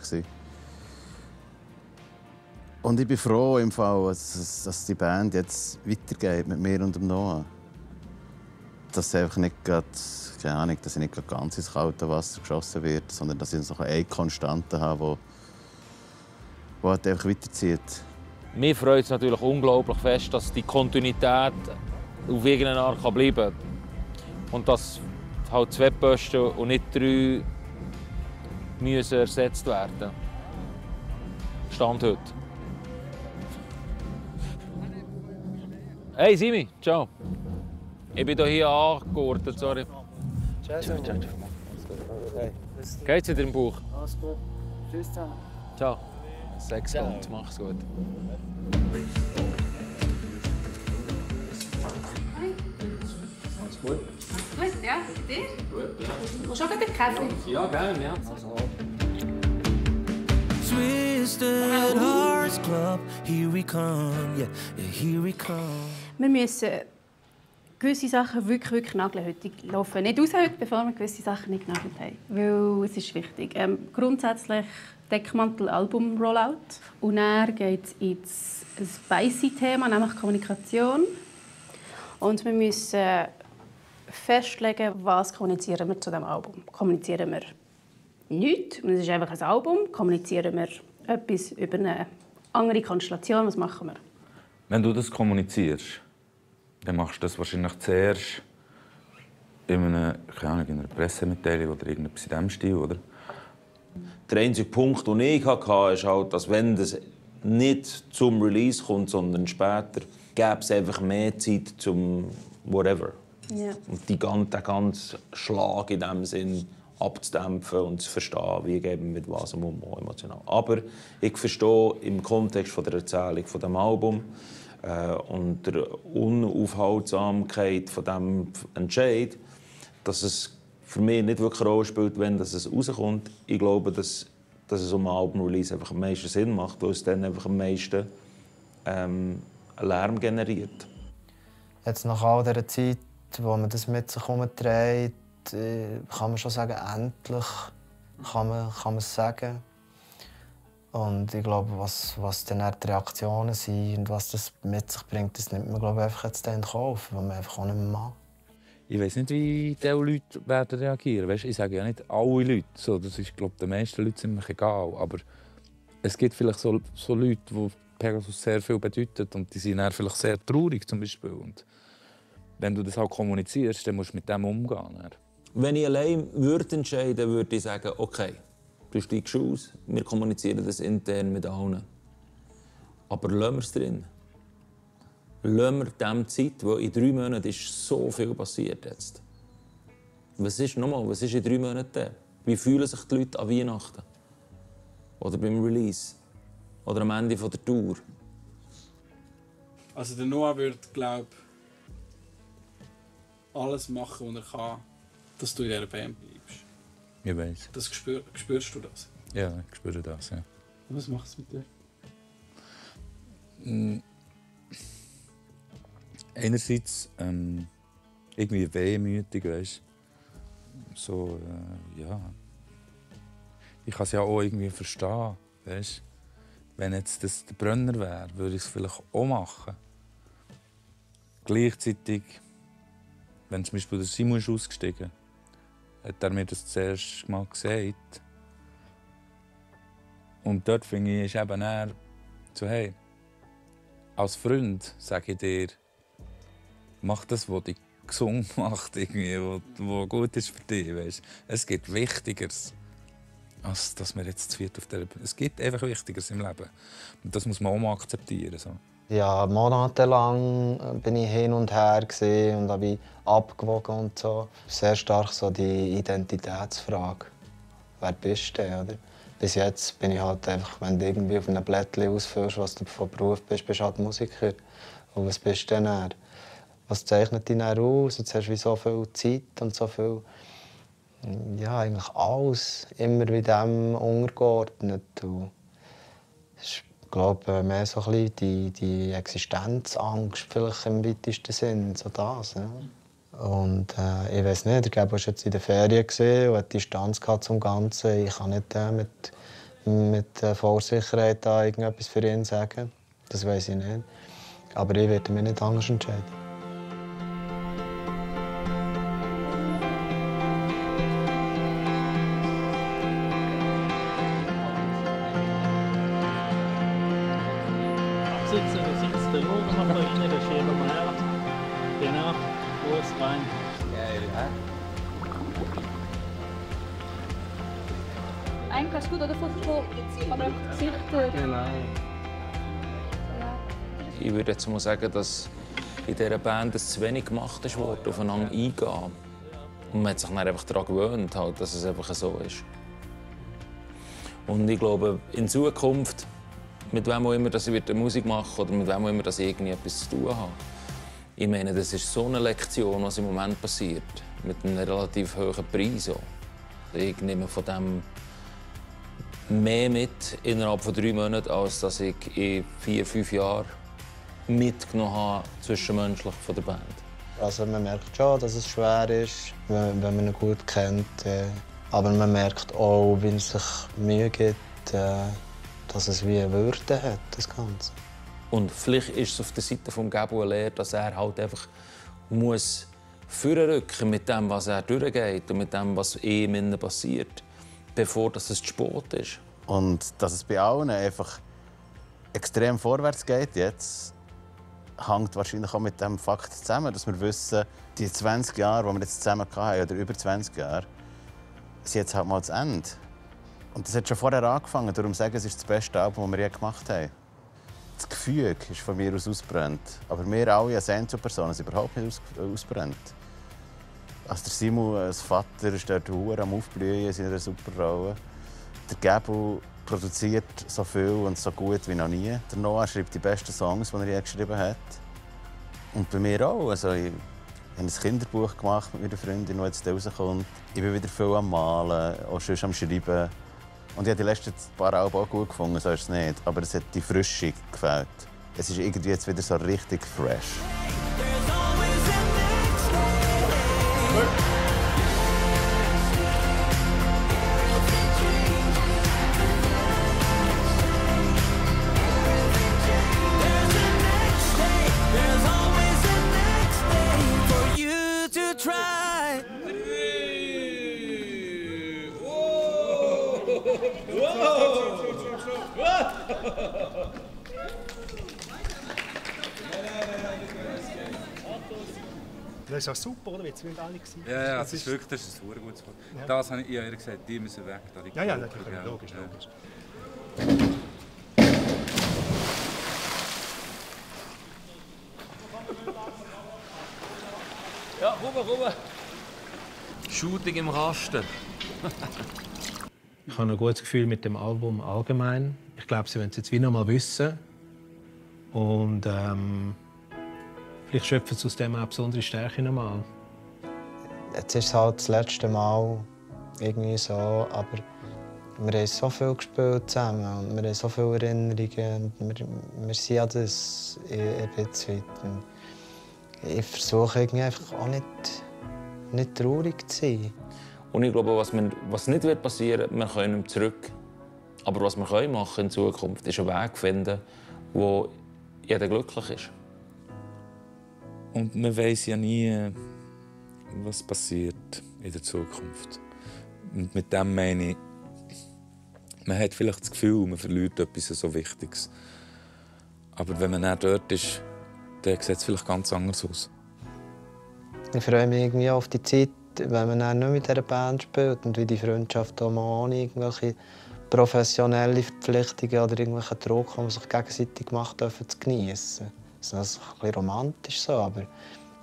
Speaker 4: Und ich bin froh, im Fall, dass die Band jetzt weitergeht mit mir und dem Noah. Dass ich einfach nicht grad, keine Ahnung, dass ich nicht ganz ins kalte Wasser geschossen wird, sondern dass ich noch eine Konstante habe, die halt einfach weiterzieht.
Speaker 1: Mir freut es natürlich unglaublich fest, dass die Kontinuität auf irgendeine Art bleiben kann. Und dass halt 2 Posten und nicht 3 müssen ersetzt werden. Stand heute. Hey Simi, ciao. Ich bin hier angeordnet, sorry.
Speaker 12: Ciao.
Speaker 1: Geht's dir im Bauch?
Speaker 12: Alles gut. Tschüss zusammen.
Speaker 1: Ciao. Sex kommt, mach's gut.
Speaker 21: Alles gut?
Speaker 20: Gut, ja. Dir?
Speaker 21: Gut, ja.
Speaker 20: Willst du auch einen Kaffee?
Speaker 21: Ja, gerne, ja.
Speaker 14: Twisted Hearts Club, here we come, yeah, here we come.
Speaker 5: Wir müssen gewisse Sachen wirklich nageln heute. Die laufen nicht raus heute, bevor wir gewisse Sachen nicht genagelt haben. Weil es ist wichtig. Grundsätzlich Deckmantel-Album-Rollout. Und dann geht es ins Spicy-Thema, nämlich Kommunikation. Und wir müssen festlegen, was kommunizieren wir zu diesem Album. Kommunizieren wir nichts, und es ist einfach ein Album. Kommunizieren wir etwas über eine andere Konstellation, was machen wir?
Speaker 3: Wenn du das kommunizierst, dann machst du das wahrscheinlich zuerst in einer Pressemitteilung oder irgendetwas in diesem Stil, oder?
Speaker 1: Der einzige Punkt, den ich hatte, ist halt, dass wenn das nicht zum Release kommt, sondern später, gäbe es einfach mehr Zeit zum whatever.
Speaker 5: Ja.
Speaker 1: Und den ganzen Schlag in dem Sinn abzudämpfen und zu verstehen, wie geben mit was emotional. Aber ich verstehe im Kontext von der Erzählung von dem Album und der Unaufhaltsamkeit von dem Entscheid, dass es für mich nicht wirklich eine Rolle spielt, wenn es rauskommt. Ich glaube, dass es um ein Album-Release einfach am meisten Sinn macht, weil es dann einfach am meisten Lärm generiert.
Speaker 2: Jetzt nach all dieser Zeit, wo man das mit sich herumträgt, kann man schon sagen, endlich kann man es sagen. Und ich glaube, was dann die Reaktionen sind und was das mit sich bringt, das nimmt man glaube ich, einfach jetzt in Kauf, weil man einfach auch nicht mehr macht.
Speaker 3: Ich weiß nicht, wie diese Leute werden reagieren. Weißt, ich sage ja nicht alle Leute. So, das ist, glaube den meisten Leuten ziemlich egal. Aber es gibt vielleicht so Leute, die Pegasus sehr viel bedeutet und die sind dann vielleicht sehr traurig zum Beispiel. Und wenn du das halt kommunizierst, dann musst du mit dem umgehen. Dann.
Speaker 1: Wenn ich allein würde entscheiden, würde ich sagen, okay, du steigst aus, wir kommunizieren das intern mit allen. Aber lassen wir es drin. Lassen wir dem Zeit, weil in 3 Monaten ist so viel passiert jetzt. Was ist in 3 Monaten? Wie fühlen sich die Leute an Weihnachten? Oder beim Release? Oder am Ende der Tour?
Speaker 15: Also der Noah würde, glaube ich, alles machen, was er kann, dass du in dieser Band bleibst.
Speaker 3: Ich weiß.
Speaker 15: Das spürst du das?
Speaker 3: Ja, ich spüre das, ja.
Speaker 15: Was macht es mit dir?
Speaker 3: Einerseits irgendwie wehmütig, weißt du. So, ja. Ich kann es ja auch irgendwie verstehen, weißt du. Wenn jetzt das der Brenner wäre, würde ich es vielleicht auch machen. Gleichzeitig, wenn zum Beispiel der Simon ist ausgestiegen, hat er mir das zuerst mal gesagt. Und dort finde ich, ist eben eher so, hey, als Freund sage ich dir, mach das, was dich gesund macht, was gut ist für dich. Weißt? Es gibt Wichtigeres, als dass wir jetzt zu viert auf der... Es gibt einfach Wichtigeres im Leben. Und das muss man auch mal akzeptieren. So.
Speaker 2: Ja, monatelang bin ich hin und her und habe abgewogen und so. Sehr stark so die Identitätsfrage. Wer bist du denn, oder? Bis jetzt bin ich halt einfach, wenn du irgendwie auf einem Blättchen ausfüllst, was du von Beruf bist, bist du halt Musiker. Und was bist du denn? was zeichnet dich dann aus? Jetzt hast du wie so viel Zeit und so viel, ja, eigentlich alles immer wie dem untergeordnet. Und ich glaube, mehr so ein bisschen die Existenzangst vielleicht im weitesten Sinn, so das. Ja. Und ich weiß nicht, der Gabo war jetzt in der Ferien und hat Distanz zum Ganzen. Ich kann nicht mit Vorsicherheit da irgendetwas für ihn sagen. Das weiß ich nicht. Aber ich werde mich nicht anders entscheiden.
Speaker 10: Absitzen, da sitzt der Logo noch da rein, der schieben wir her. Genau, los rein. Geil, hä?
Speaker 9: Eigentlich hast du gut oder Foto, aber Gesichter.
Speaker 10: Genau.
Speaker 1: Ich würde jetzt mal sagen, dass in dieser Band zu wenig gemacht wurde, aufeinander eingehen. Und man hat sich dann einfach daran gewöhnt, halt, dass es einfach so ist. Und ich glaube, in Zukunft, mit wem auch immer dass ich Musik mache oder mit wem auch immer dass ich irgendwie etwas zu tun habe. Ich meine, das ist so eine Lektion, was im Moment passiert, mit einem relativ hohen Preis. Ich nehme von dem mehr mit innerhalb von 3 Monaten, als dass ich in 4, 5 Jahren mitgenommen habe, zwischenmenschlich von der Band.
Speaker 2: Also man merkt schon, dass es schwer ist, wenn man ihn gut kennt. Aber man merkt auch, wenn es sich Mühe gibt, dass es wie eine Würde hat, das Ganze.
Speaker 1: Und vielleicht ist es auf der Seite von Gabo eine Lehre, dass er halt einfach muss vorrücken mit dem, was er durchgeht und mit dem, was ihm passiert, bevor es zu spät ist.
Speaker 4: Und dass es bei allen einfach extrem vorwärts geht jetzt, hängt wahrscheinlich auch mit dem Fakt zusammen, dass wir wissen, die 20 Jahre, die wir jetzt zusammen hatten, oder über 20 Jahre, sind jetzt halt mal zu Ende. Und das hat schon vorher angefangen, darum sagen, es ist das beste Album, das wir je gemacht haben. Das Gefühl ist von mir aus ausgebrannt. Aber wir alle als Einzelpersonen sind überhaupt nicht ausgebrannt. Also der Simon als Vater ist dort am Aufblühen in seiner Superrolle. Der Gabo produziert so viel und so gut wie noch nie. Der Noah schreibt die besten Songs, die er je geschrieben hat. Und bei mir auch. Also ich habe ein Kinderbuch gemacht mit meiner Freundin, das jetzt rauskommt. Ich bin wieder viel am Malen, auch schon am Schreiben. Und ich habe die letzten paar Alben auch gut gefunden, so ist es nicht. Aber es hat die Frische gefällt. Es ist irgendwie jetzt wieder so richtig fresh.
Speaker 22: Das ist auch super, oder? Jetzt sind alle gewesen.
Speaker 3: Ja, das ist wirklich ein super gutes Wort.
Speaker 22: Ja.
Speaker 3: Das habe ich ihr gesagt, die müssen weg.
Speaker 22: Ja, natürlich, logisch.
Speaker 1: Ja, rüber. Shooting im Rasten.
Speaker 6: Ich habe ein gutes Gefühl mit dem Album allgemein. Ich glaube, sie wollen es jetzt wieder mal wissen. Und vielleicht schöpfen sie aus dem auch besondere Stärke nochmal.
Speaker 2: Jetzt ist es halt das letzte Mal irgendwie so, aber wir haben so viel gespielt zusammen und wir haben so viele Erinnerungen. Wir sind ja das ein bisschen weit. Ich versuche irgendwie einfach auch nicht traurig zu sein.
Speaker 1: Und ich glaube, was nicht passieren wird, wir können nicht zurück. Aber was wir machen in Zukunft, ist einen Weg finden, wo jeder glücklich ist.
Speaker 3: Und man weiß ja nie, was passiert in der Zukunft. Und mit dem meine ich, man hat vielleicht das Gefühl, man verliert etwas so Wichtiges. Aber wenn man dann dort ist, dann sieht es vielleicht ganz anders aus.
Speaker 2: Ich freue mich irgendwie auf die Zeit, wenn man dann nicht mit dieser Band spielt und wie die Freundschaft auch mal ohne irgendwelche professionelle Verpflichtungen oder irgendwelchen Druck, die man sich gegenseitig macht, zu genießen. Das ist ein bisschen romantisch so, aber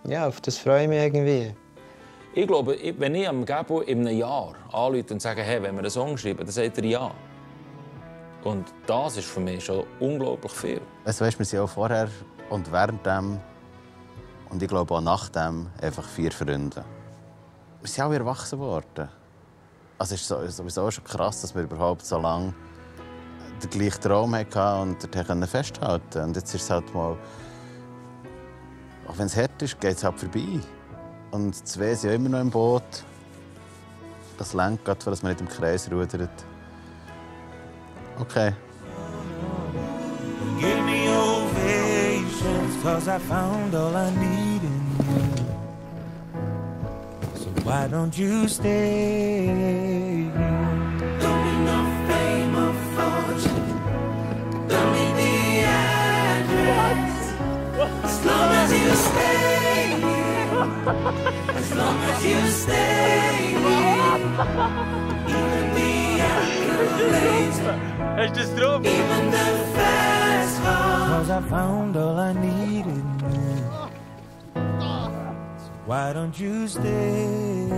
Speaker 2: ja, auf das freue ich mich irgendwie.
Speaker 1: Ich glaube, wenn ich am Gabo in einem Jahr anrufe und sage, hey, wenn wir einen Song schreiben, dann sagt er ja. Und das ist für mich schon unglaublich viel.
Speaker 4: Also, weißt, wir sind auch vorher und während dem Und ich glaube auch nach dem einfach 4 Freunde. Wir sind alle erwachsen geworden. Also es ist sowieso schon krass, dass wir überhaupt so lange den gleichen Traum hatten und dort festhalten konnten. Und jetzt ist es halt mal, auch wenn es hart ist, geht es halt vorbei. Und 2 sind ja immer noch im Boot. Das lenkt gerade, dass man nicht im Kreis rudert. Okay.
Speaker 14: Give me ovations, 'cause I found all I need in you. So why don't you stay? Don't need no fame or fortune. Don't need the address. As long as you stay here. As long as you stay here. Even the accolades.
Speaker 21: Hast du das drauf?
Speaker 14: Even the fast cars. 'Cause I found all I needed in you. So why don't you stay?